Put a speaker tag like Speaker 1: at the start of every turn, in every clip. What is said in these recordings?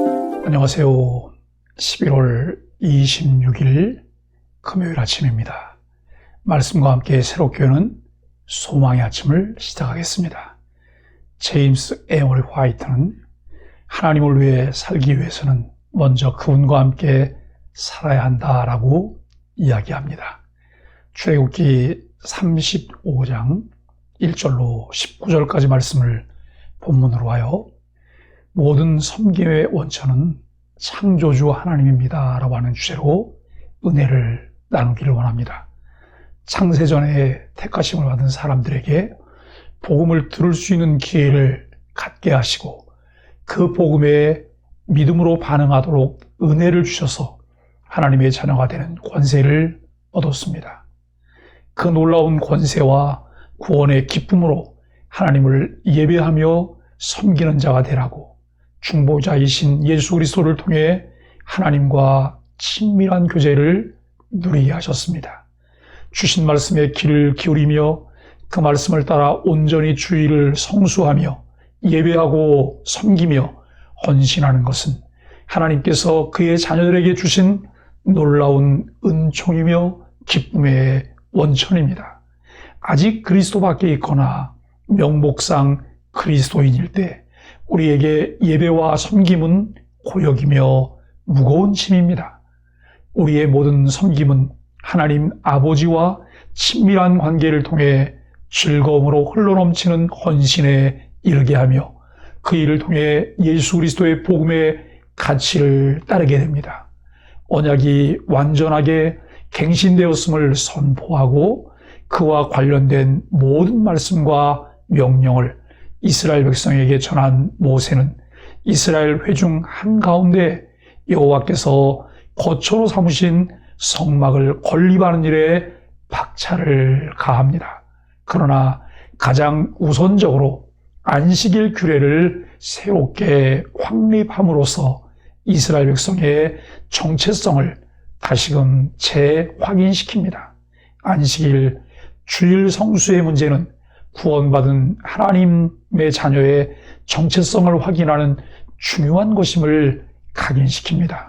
Speaker 1: 안녕하세요. 11월 26일 금요일 아침입니다. 말씀과 함께 새롭게 여는 소망의 아침을 시작하겠습니다. 제임스 에어리 화이트는 하나님을 위해 살기 위해서는 먼저 그분과 함께 살아야 한다라고 이야기합니다. 출애굽기 35장 1절로 19절까지 말씀을 본문으로 하여 모든 섬김의 원천은 창조주 하나님입니다 라고 하는 주제로 은혜를 나누기를 원합니다. 창세전에 택하심을 받은 사람들에게 복음을 들을 수 있는 기회를 갖게 하시고 그 복음에 믿음으로 반응하도록 은혜를 주셔서 하나님의 자녀가 되는 권세를 얻었습니다. 그 놀라운 권세와 구원의 기쁨으로 하나님을 예배하며 섬기는 자가 되라고 중보자이신 예수 그리스도를 통해 하나님과 친밀한 교제를 누리게 하셨습니다. 주신 말씀에 귀를 기울이며 그 말씀을 따라 온전히 주의를 성수하며 예배하고 섬기며 헌신하는 것은 하나님께서 그의 자녀들에게 주신 놀라운 은총이며 기쁨의 원천입니다. 아직 그리스도밖에 있거나 명목상 그리스도인일 때 우리에게 예배와 섬김은 고역이며 무거운 짐입니다. 우리의 모든 섬김은 하나님 아버지와 친밀한 관계를 통해 즐거움으로 흘러넘치는 헌신에 이르게 하며 그 일을 통해 예수 그리스도의 복음의 가치를 따르게 됩니다. 언약이 완전하게 갱신되었음을 선포하고 그와 관련된 모든 말씀과 명령을 이스라엘 백성에게 전한 모세는 이스라엘 회중 한가운데 여호와께서 거처로 삼으신 성막을 건립하는 일에 박차를 가합니다. 그러나 가장 우선적으로 안식일 규례를 새롭게 확립함으로써 이스라엘 백성의 정체성을 다시금 재확인시킵니다. 안식일 주일 성수의 문제는 구원받은 하나님의 자녀의 정체성을 확인하는 중요한 것임을 각인시킵니다.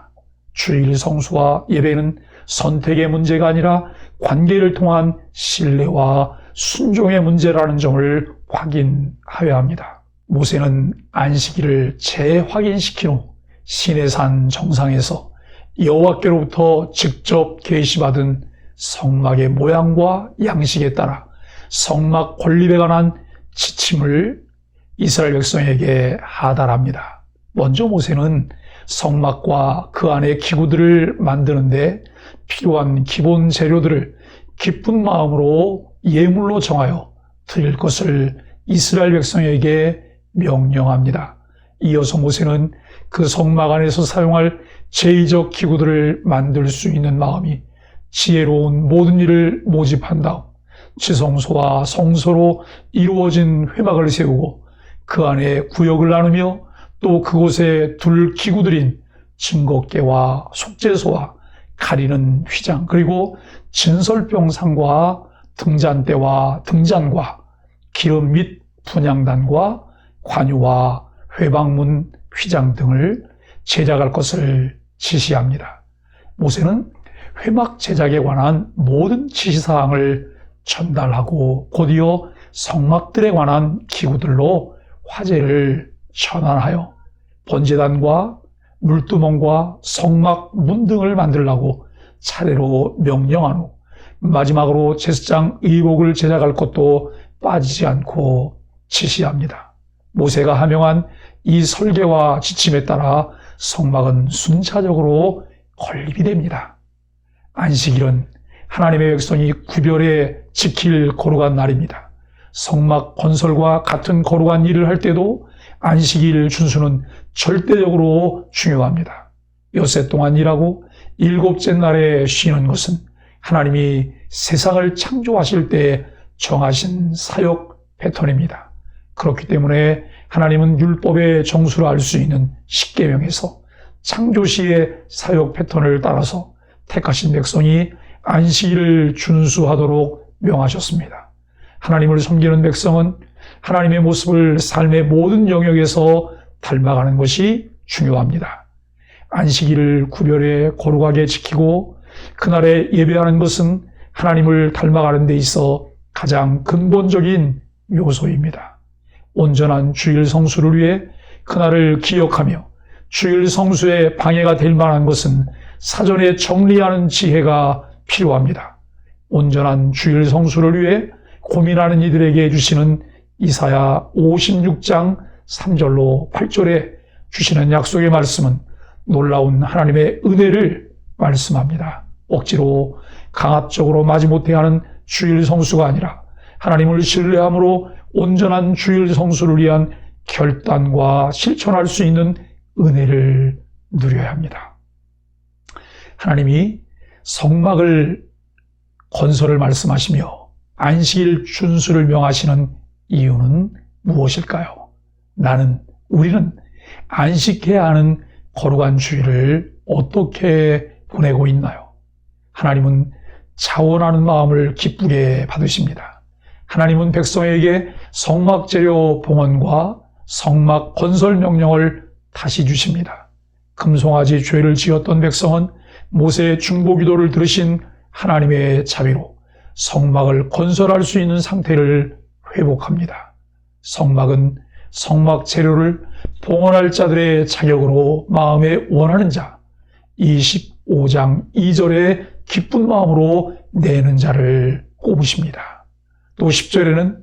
Speaker 1: 주일 성수와 예배는 선택의 문제가 아니라 관계를 통한 신뢰와 순종의 문제라는 점을 확인하여야 합니다. 모세는 안식일을 재확인시킨 후 시내산 정상에서 여호와께로부터 직접 계시받은 성막의 모양과 양식에 따라 성막 건립에 관한 지침을 이스라엘 백성에게 하달합니다. 먼저 모세는 성막과 그 안의 기구들을 만드는데 필요한 기본 재료들을 기쁜 마음으로 예물로 정하여 드릴 것을 이스라엘 백성에게 명령합니다. 이어서 모세는 그 성막 안에서 사용할 제의적 기구들을 만들 수 있는 마음이 지혜로운 모든 일을 모집한 다음 지성소와 성소로 이루어진 회막을 세우고 그 안에 구역을 나누며 또 그곳에 둘 기구들인 증거궤와 속죄소와 가리는 휘장 그리고 진설병상과 등잔대와 등잔과 기름 및 분향단과 관유와 회방문 휘장 등을 제작할 것을 지시합니다. 모세는 회막 제작에 관한 모든 지시사항을 전달하고 곧이어 성막들에 관한 기구들로 화제를 전환하여 번제단과 물두멍과 성막 문 등을 만들라고 차례로 명령한 후 마지막으로 제사장 의복을 제작할 것도 빠지지 않고 지시합니다. 모세가 하명한 이 설계와 지침에 따라 성막은 순차적으로 건립이 됩니다. 안식일은 하나님의 백성이 구별해 지킬 거룩한 날입니다. 성막 건설과 같은 거룩한 일을 할 때도 안식일 준수는 절대적으로 중요합니다. 엿새 동안 일하고 일곱째 날에 쉬는 것은 하나님이 세상을 창조하실 때 정하신 사역 패턴입니다. 그렇기 때문에 하나님은 율법의 정수를 알 수 있는 십계명에서 창조시의 사역 패턴을 따라서 택하신 백성이 안식일을 준수하도록 명하셨습니다. 하나님을 섬기는 백성은 하나님의 모습을 삶의 모든 영역에서 닮아가는 것이 중요합니다. 안식일을 구별해 거룩하게 지키고 그날에 예배하는 것은 하나님을 닮아가는 데 있어 가장 근본적인 요소입니다. 온전한 주일 성수를 위해 그날을 기억하며 주일 성수에 방해가 될 만한 것은 사전에 정리하는 지혜가 필요합니다. 온전한 주일 성수를 위해 고민하는 이들에게 주시는 이사야 56장 3절로 8절에 주시는 약속의 말씀은 놀라운 하나님의 은혜를 말씀합니다. 억지로 강압적으로 마지못해 하는 주일 성수가 아니라 하나님을 신뢰함으로 온전한 주일 성수를 위한 결단과 실천할 수 있는 은혜를 누려야 합니다. 하나님이 성막을 건설을 말씀하시며 안식일 준수를 명하시는 이유는 무엇일까요? 우리는 안식해야 하는 거룩한 주일을 어떻게 보내고 있나요? 하나님은 자원하는 마음을 기쁘게 받으십니다. 하나님은 백성에게 성막 재료 봉헌과 성막 건설 명령을 다시 주십니다. 금송아지 죄를 지었던 백성은 모세의 중보기도를 들으신 하나님의 자비로 성막을 건설할 수 있는 상태를 회복합니다. 성막은 성막 재료를 봉헌할 자들의 자격으로 마음에 원하는 자, 25장 2절에 기쁜 마음으로 내는 자를 꼽으십니다. 또 10절에는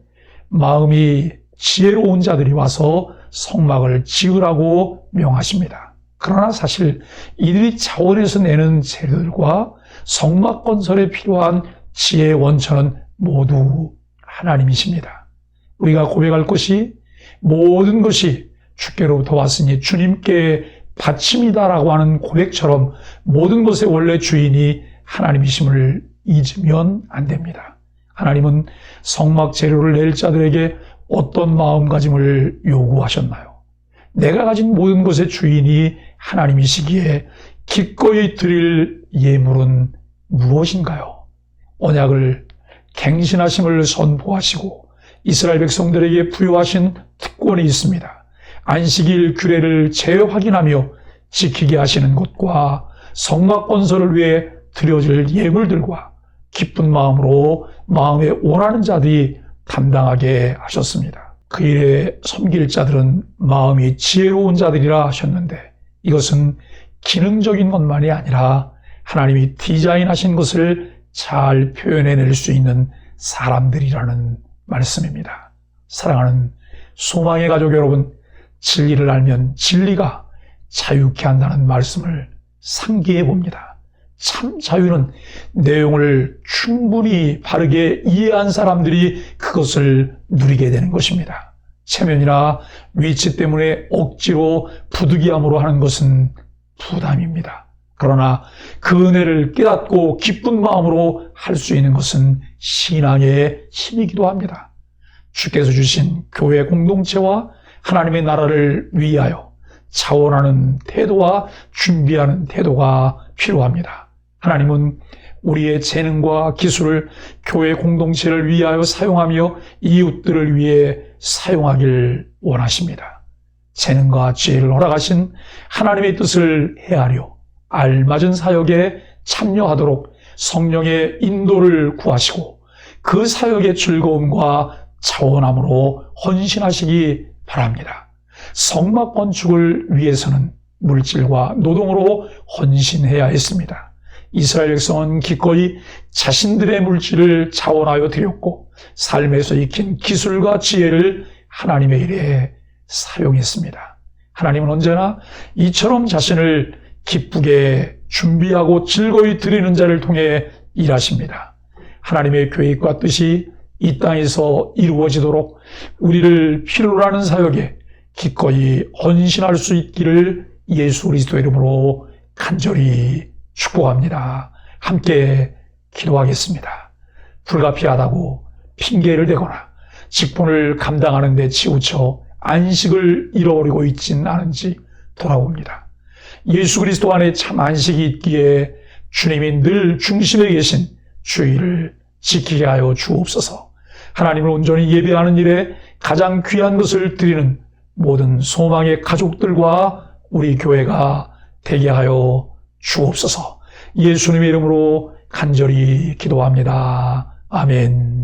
Speaker 1: 마음이 지혜로운 자들이 와서 성막을 지으라고 명하십니다. 그러나 사실 이들이 자원해서 내는 재료들과 성막 건설에 필요한 지혜의 원천은 모두 하나님이십니다. 우리가 고백할 것이 모든 것이 주께로부터 왔으니 주님께 바칩니다라고 하는 고백처럼 모든 것의 원래 주인이 하나님이심을 잊으면 안 됩니다. 하나님은 성막 재료를 낼 자들에게 어떤 마음가짐을 요구하셨나요? 내가 가진 모든 것의 주인이 하나님이시기에 기꺼이 드릴 예물은 무엇인가요? 언약을 갱신하심을 선포하시고 이스라엘 백성들에게 부여하신 특권이 있습니다. 안식일 규례를 재확인하며 지키게 하시는 것과 성막 건설을 위해 드려질 예물들과 기쁜 마음으로 마음에 원하는 자들이 담당하게 하셨습니다. 그 일에 섬길 자들은 마음이 지혜로운 자들이라 하셨는데 이것은 기능적인 것만이 아니라 하나님이 디자인하신 것을 잘 표현해낼 수 있는 사람들이라는 말씀입니다. 사랑하는 소망의 가족 여러분, 진리를 알면 진리가 자유케 한다는 말씀을 상기해 봅니다. 참 자유는 내용을 충분히 바르게 이해한 사람들이 그것을 누리게 되는 것입니다. 체면이나 위치 때문에 억지로 부득이함으로 하는 것은 부담입니다. 그러나 그 은혜를 깨닫고 기쁜 마음으로 할 수 있는 것은 신앙의 힘이기도 합니다. 주께서 주신 교회 공동체와 하나님의 나라를 위하여 자원하는 태도와 준비하는 태도가 필요합니다. 하나님은 우리의 재능과 기술을 교회 공동체를 위하여 사용하며 이웃들을 위해 사용하길 원하십니다. 재능과 지혜를 허락하신 하나님의 뜻을 헤아려 알맞은 사역에 참여하도록 성령의 인도를 구하시고 그 사역의 즐거움과 자원함으로 헌신하시기 바랍니다. 성막 건축을 위해서는 물질과 노동으로 헌신해야 했습니다. 이스라엘 백성은 기꺼이 자신들의 물질을 자원하여 드렸고 삶에서 익힌 기술과 지혜를 하나님의 일에 사용했습니다. 하나님은 언제나 이처럼 자신을 기쁘게 준비하고 즐거이 드리는 자를 통해 일하십니다. 하나님의 계획과 뜻이 이 땅에서 이루어지도록 우리를 필요로 하는 사역에 기꺼이 헌신할 수 있기를 예수 그리스도의 이름으로 간절히 축복합니다. 함께 기도하겠습니다. 불가피하다고 핑계를 대거나 직분을 감당하는 데 치우쳐 안식을 잃어버리고 있지는 않은지 돌아봅니다. 예수 그리스도 안에 참 안식이 있기에 주님이 늘 중심에 계신 주일을 지키게 하여 주옵소서. 하나님을 온전히 예배하는 일에 가장 귀한 것을 드리는 모든 소망의 가족들과 우리 교회가 되게 하여 주옵소서. 예수님의 이름으로 간절히 기도합니다. 아멘.